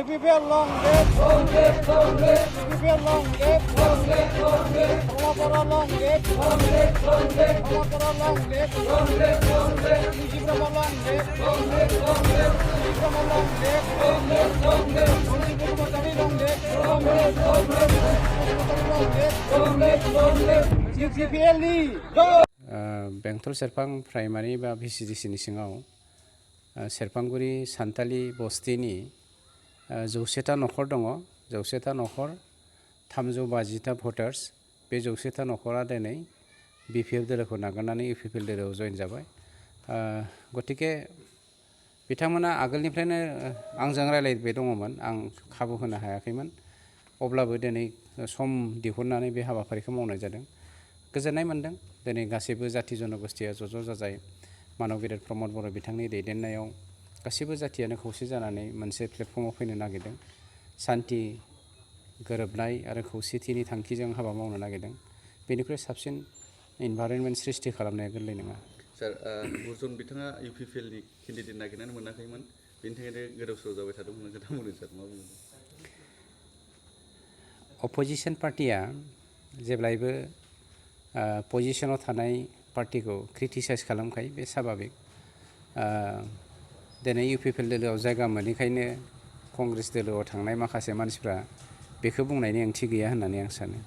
UPPL long live, long live, long live. UPPL long live, long live, long live. Palapara long live, long live, long live. Palapara long live, long live, long live. Mujibrama long live, long live, long live. Mujibrama long live, long live, long live. Mujibrama long live, long live, long live. Long live, long live. UPPL ni jai. बेंटल सेरफां primary बा VCDC नि सिङाव सेरफांगुरि सान्थालि बस्तिनि 100टा नखर दङ 100टा नखर 350टा voters बे 100टा नखरा दिनै BPF दोलोखौ नागारनानै UPPL दोलोआव जइन जाबाय गतिके बिथांमोना आगोलनिफ्रायनो आंजों रायलायबाय दङमोन आं खाबु होनो हायाखैमोन अब्लाबो दिनै सम दिहुननानै बे हाबाफारिखौ मावनाय जादों गोजोननाय मोनदों दिनै गासैबो जाथि जनगोष्ठीया ज' जाजाय मानव गेदेर प्रमद बर' बिथांनि दैदेननायाव गासैबो जाथियानो खौसे जानानै मोनसे प्लेटफर्माव फैनो नागिरदों शान्ति गोरोबनाय आरो खौसेथिनि थांखिजों हाबा मावनो नागिरदों बेनिख्रुइ साबसिन इनभाइरनमेन्ट सृष्टि खालामनाया गोरलै नङा सार बुरजन बिथाङा UPPL नि केन्डिडेट नागिरनानै मोनाखैमोन बेनि थाखायनो गोदाव सोराव जाबाय थादोंमोन खोथा बुंदों सार मा बुंदों अपोजिशन पार्टिया जेब्लायबो पजिशनाव थानाय पार्टिखौ क्रिटिसाइज खालामखायो बे स्वाभाबिक दिनै UPPL दोलोआव जायगा मोनैखायनो कंग्रेस दोलोआव थांनाय माखासे मानसिफ्रा बेखौ बुंनायनि ओंथि गैया होननानै आं सानो